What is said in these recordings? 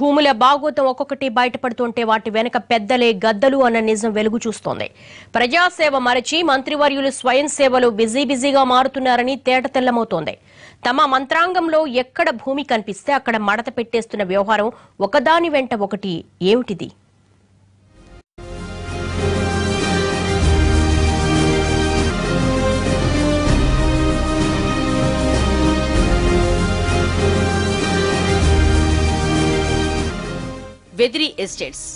భూముల బాగోతం ఒక్కొక్కటి బయటపడుతుంటే వాటి వెనక పెద్దలే గద్దలు అన్న నిజం వెలుగు చూస్తోంది. ప్రజాసేవ మరచి మంత్రివర్యులు స్వయం సేవలో బిజీగా మారుతున్నారని తేటతెల్లమవుతోంది. తమ మంత్రాంగంలో ఎక్కడ భూమి కనిపిస్తే అక్కడ మడత పెట్టేస్తున్న వ్యవహారం ఒకదాని వెంట ఒకటి. ఏమిటిది? వెదిరి ఎస్టేట్స్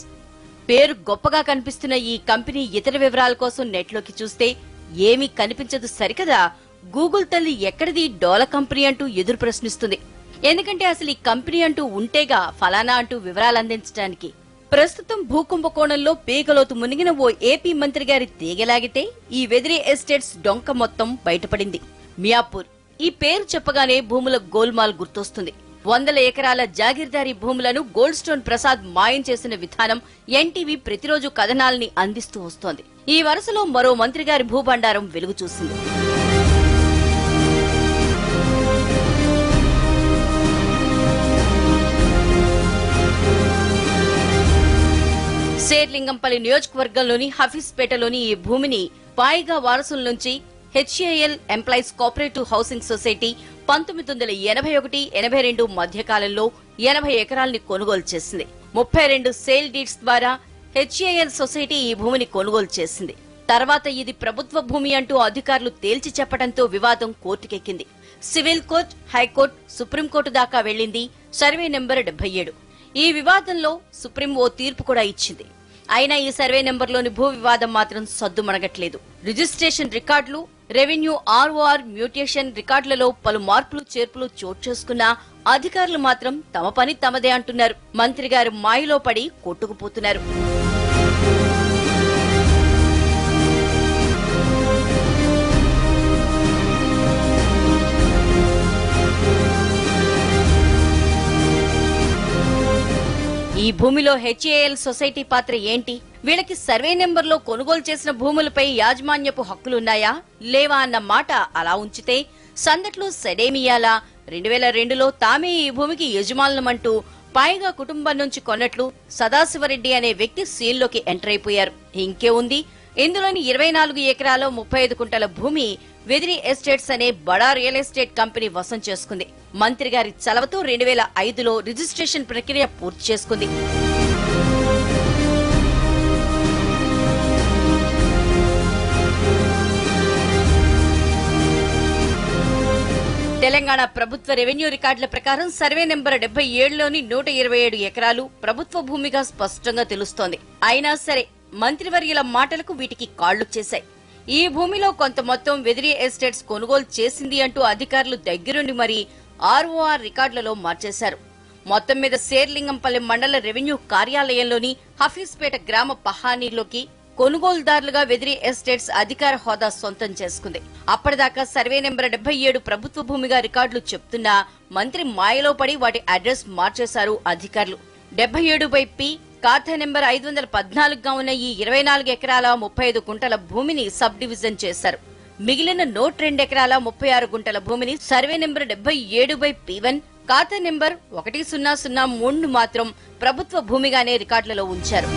పేరు గొప్పగా కనిపిస్తున్న ఈ కంపెనీ ఇతర వివరాల కోసం నెట్లోకి చూస్తే ఏమీ కనిపించదు సరికదా. గూగుల్ తల్లి ఎక్కడిది డోల కంపెనీ అంటూ ఎదురు ప్రశ్నిస్తుంది. ఎందుకంటే అసలు ఈ కంపెనీ అంటూ ఉంటేగా ఫలానా అంటూ వివరాలు అందించడానికి. ప్రస్తుతం భూకుంభకోణంలో పీకలోతు మునిగిన ఓ ఏపీ మంత్రి గారి తీగలాగితే ఈ వెదిరి ఎస్టేట్స్ డొంక మొత్తం బయటపడింది. మియాపూర్ ఈ పేరు చెప్పగానే భూముల గోల్మాల్ గుర్తొస్తుంది. 100 ఎకరాల జాగీర్దారీ భూములను గోల్డ్ స్టోన్ ప్రసాద్ మాయం చేసిన విధానం ఎన్టీవీ ప్రతిరోజు కథనాల్ని అందిస్తూ వస్తోంది. ఈ వరుసలో మరో మంత్రి గారి భూభండారం వెలుగు చూసింది. శేర్లింగంపల్లి నియోజకవర్గంలోని హఫీజ్పేటలోని ఈ భూమిని పాయిగా వారసుల నుంచి HAL employees cooperative housing society 1981-82 మధ్యకాలంలో 80 ఎకరాల్ని కొనుగోలు చేసింది. 32 సేల్ డీడ్స్ ద్వారా హెచ్ఏఎల్ సొసైటీ ఈ భూమిని కొనుగోలు చేసింది. తర్వాత ఇది ప్రభుత్వ భూమి అంటూ అధికారులు తేల్చి చెప్పడంతో వివాదం కోర్టుకెక్కింది. సివిల్ కోర్టు, హైకోర్టు, సుప్రీంకోర్టు దాకా వెళ్లింది. Survey number 77. ఈ వివాదంలో సుప్రీం ఓ తీర్పు కూడా ఇచ్చింది. అయినా ఈ సర్వే నెంబర్లోని భూ వివాదం మాత్రం సద్దుమణగట్లేదు. రిజిస్ట్రేషన్ రికార్డులు, రెవెన్యూ ఆర్ఓఆర్ మ్యూటేషన్ రికార్డులలో పలు మార్పులు చేర్పులు చోటు చేసుకున్నా అధికారులు మాత్రం తమ పని తమదే అంటున్నారు. మంత్రి గారు మాయలో పడి కొట్టుకుపోతున్నారు. ఈ భూమిలో హెచ్ఏఎల్ సొసైటీ పాత్ర ఏంటి? వీళ్ళకి సర్వే నెంబర్లో కొనుగోలు చేసిన భూములపై యాజమాన్యపు హక్కులున్నాయా లేవా అన్న మాట అలా ఉంచితే సందట్లో సెడేమియాలా 2002లో తామే ఈ భూమికి యజమానులమంటూ పాయిగా కుటుంబం నుంచి కొన్నట్లు సదాశివరెడ్డి అనే వ్యక్తి సీన్లోకి ఎంటర్ అయిపోయారు. ఇంకే ఉంది, ఇందులోని 24 ఎకరాల 35 కుంటల భూమి వెదిరి ఎస్టేట్స్ అనే బడా రియల్ ఎస్టేట్ కంపెనీ వశం చేసుకుంది. మంత్రి గారి చలవతో 2005లో రిజిస్ట్రేషన్ ప్రక్రియ పూర్తి చేసుకుంది. తెలంగాణ ప్రభుత్వ రెవెన్యూ రికార్డుల ప్రకారం సర్వే నెంబర్ 77లోని 127 ఎకరాలు ప్రభుత్వ భూమిగా స్పష్టంగా తెలుస్తోంది. అయినా సరే మంత్రివర్యుల మాటలకు వీటికి కాళ్లు చేశాయి. ఈ భూమిలో కొంత మొత్తం వెదిరి ఎస్టేట్స్ కొనుగోలు చేసింది అంటూ అధికారులు దగ్గరుండి మరీ ఆర్ఓఆర్ రికార్డులలో మార్చేశారు. మొత్తం మీద శేర్లింగంపల్లి మండల రెవెన్యూ కార్యాలయంలోని హఫీజ్పేట గ్రామ పహానీలోకి కొనుగోలుదారులుగా వెదిరి ఎస్టేట్స్ అధికార హోదా సొంతం చేసుకుంది. అప్పటిదాకా సర్వే నెంబర్ 77 ప్రభుత్వ భూమిగా రికార్డులు చెప్తున్నా మంత్రి మాయలో పడి వాటి అడ్రస్ మార్చేశారు అధికారులు. 77/P ఖాతా నెంబర్ 514గా ఉన్న ఈ 24 ఎకరాల 35 గుంటల భూమిని సబ్ డివిజన్ చేశారు. మిగిలిన 102 ఎకరాల 36 గుంటల భూమిని సర్వే నెంబర్ 77/P1 ఖాతా నెంబర్ 1003 మాత్రం ప్రభుత్వ భూమిగానే రికార్డులలో ఉంచారు.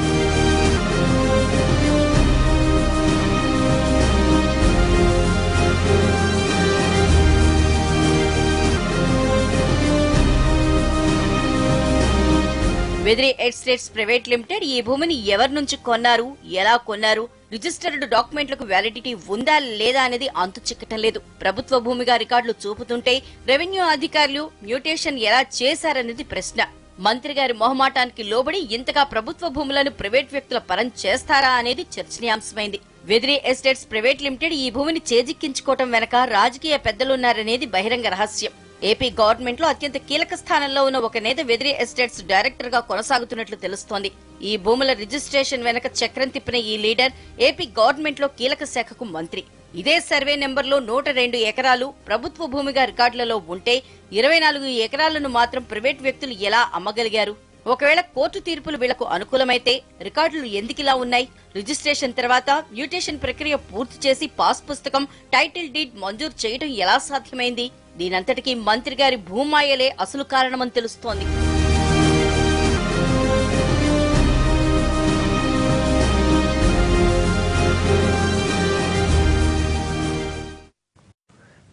వెదిరి ఎస్టేట్స్ ప్రైవేట్ లిమిటెడ్ ఈ భూమిని ఎవరి నుంచి కొన్నారు, ఎలా కొన్నారు, రిజిస్టర్డ్ డాక్యుమెంట్లకు వ్యాలిడిటీ ఉందా లేదా అనేది అంతు చిక్కటం లేదు. ప్రభుత్వ భూమిగా రికార్డులు చూపుతుంటే రెవెన్యూ అధికారులు మ్యూటేషన్ ఎలా చేశారనేది ప్రశ్న. మంత్రి గారి మొహమాటానికి లోబడి ఇంతగా ప్రభుత్వ భూములను ప్రైవేట్ వ్యక్తుల పరం చేస్తారా అనేది చర్చనీయాంశమైంది. వెదిరి ఎస్టేట్స్ ప్రైవేట్ లిమిటెడ్ ఈ భూమిని చేజిక్కించుకోవటం వెనక రాజకీయ పెద్దలున్నారనేది బహిరంగ రహస్యం. ఏపీ గవర్నమెంట్ లో అత్యంత కీలక స్థానంలో ఉన్న ఒక నేత వెదిరి ఎస్టేట్స్ డైరెక్టర్ గా కొనసాగుతున్నట్లు తెలుస్తోంది. ఈ భూముల రిజిస్ట్రేషన్ వెనక చక్రం తిప్పిన ఈ లీడర్ ఏపీ గవర్నమెంట్ లో కీలక శాఖకు మంత్రి. ఇదే సర్వే నెంబర్లో 102 ఎకరాలు ప్రభుత్వ భూమిగా రికార్డులలో ఉంటే 24 ఎకరాలను మాత్రం ప్రైవేట్ వ్యక్తులు ఎలా అమ్మగలిగారు? ఒకవేళ కోర్టు తీర్పులు వీళ్లకు అనుకూలమైతే రికార్డులు ఎందుకిలా ఉన్నాయి? రిజిస్ట్రేషన్ తర్వాత మ్యూటేషన్ ప్రక్రియ పూర్తి చేసి పాస్ పుస్తకం, టైటిల్ డీడ్ మంజూరు చేయడం ఎలా సాధ్యమైంది? దీనంతటికీ మంత్రి గారి భూమాయలే అసలు కారణమని తెలుస్తోంది.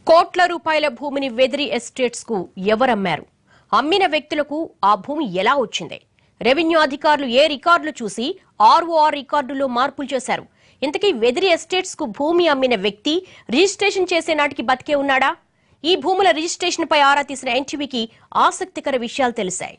కోట్ల రూపాయల భూమిని వెదిరి ఎస్టేట్స్ కు ఎవరమ్మారు? అమ్మిన వ్యక్తులకు ఆ భూమి ఎలా వచ్చింది? రెవెన్యూ అధికారులు ఏ రికార్డులు చూసి ఆర్ఓఆర్ రికార్డులో మార్పులు చేశారు? ఇంతకీ వెదిరి ఎస్టేట్స్ కు భూమి అమ్మిన వ్యక్తి రిజిస్ట్రేషన్ చేసే నాటికి బతికే ఉన్నాడా? ఈ భూముల రిజిస్ట్రేషన్ పై ఆరా తీసిన ఎన్టీవీకి ఆసక్తికర విషయాలు తెలిసాయి.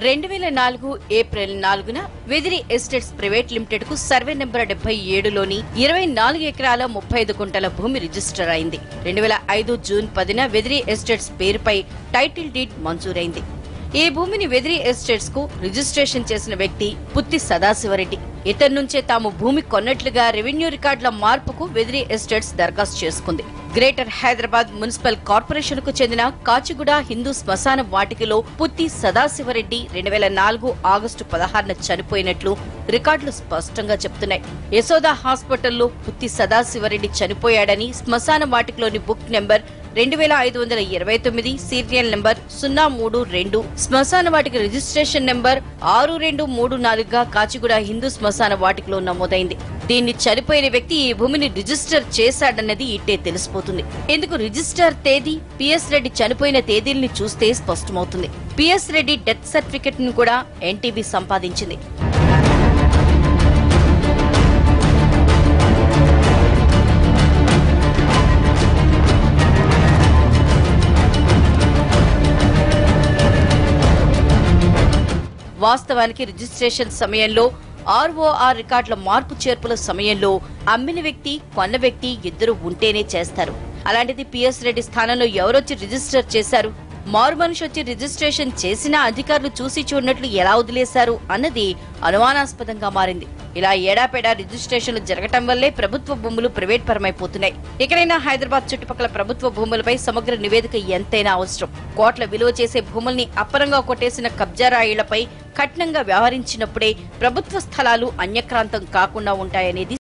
2004 ఏప్రిల్ 4న వెదిరి ఎస్టేట్స్ ప్రైవేట్ లిమిటెడ్ కు సర్వే నెంబర్ 77లోని 24 ఎకరాల 35 గుంటల భూమి రిజిస్టర్ అయింది. 2005 జూన్ 10న వెదిరి ఎస్టేట్స్ పేరుపై టైటిల్ డీడ్ మంజూరైంది. ఈ భూమిని వెదిరి ఎస్టేట్స్ కు రిజిస్ట్రేషన్ చేసిన వ్యక్తి పుత్తి సదాశివరెడ్డి. ఇతని నుంచే తాము భూమి కొన్నట్లుగా రెవెన్యూ రికార్డుల మార్పుకు వెదిరి ఎస్టేట్స్ దరఖాస్తు చేసుకుంది. గ్రేటర్ హైదరాబాద్ మున్సిపల్ కార్పొరేషన్ కు చెందిన కాచిగూడ హిందూ శ్మశాన వాటికలో పుత్తి సదాశివరెడ్డి 2004 ఆగస్టు 16న చనిపోయినట్లు రికార్డులు స్పష్టంగా చెప్తున్నాయి. యశోద హాస్పిటల్లో పుత్తి సదాశివరెడ్డి చనిపోయాడని శ్మశాన వాటికలోని బుక్ నెంబర్ 2529 సీరియల్ నెంబర్ 032 శ్మశాన వాటిక రిజిస్ట్రేషన్ నెంబర్ 6234గా కాచిగూడ హిందూ శ్మశాన వాటికలో నమోదైంది. దీన్ని చనిపోయిన వ్యక్తి ఈ భూమిని రిజిస్టర్ చేశాడన్నది ఇట్టే తెలిసిపోతుంది. ఇందుకు రిజిస్టర్ తేదీ, పిఎస్ రెడ్డి చనిపోయిన తేదీల్ని చూస్తే స్పష్టమవుతుంది. పిఎస్ రెడ్డి డెత్ సర్టిఫికెట్ ను కూడా ఎన్టీవీ సంపాదించింది. వాస్తవానికి రిజిస్ట్రేషన్ సమయంలో ఆర్ఓఆర్ రికార్డుల మార్పు చేర్పుల సమయంలో అమ్మిన వ్యక్తి, కొన్న వ్యక్తి ఇద్దరు ఉంటేనే చేస్తారు. అలాంటిది పిఎస్ రెడ్డి స్థానంలో ఎవరొచ్చి రిజిస్టర్ చేశారు? మారు మనిషి వచ్చి రిజిస్ట్రేషన్ చేసినా అధికారులు చూసి చూడనట్లు ఎలా వదిలేశారు అన్నది అనుమానాస్పదంగా మారింది. ఇలా ఏడాపేడా రిజిస్ట్రేషన్లు జరగటం వల్లే ప్రభుత్వ భూములు ప్రైవేట్ పరమైపోతున్నాయి. ఇకనైనా హైదరాబాద్ చుట్టుపక్కల ప్రభుత్వ భూములపై సమగ్ర నివేదిక ఎంతైనా అవసరం. కోట్ల విలువ చేసే భూముల్ని అప్పరంగా కొట్టేసిన కబ్జారాయిలపై కఠినంగా వ్యవహరించినప్పుడే ప్రభుత్వ స్థలాలు అన్యక్రాంతం కాకుండా ఉంటాయనేది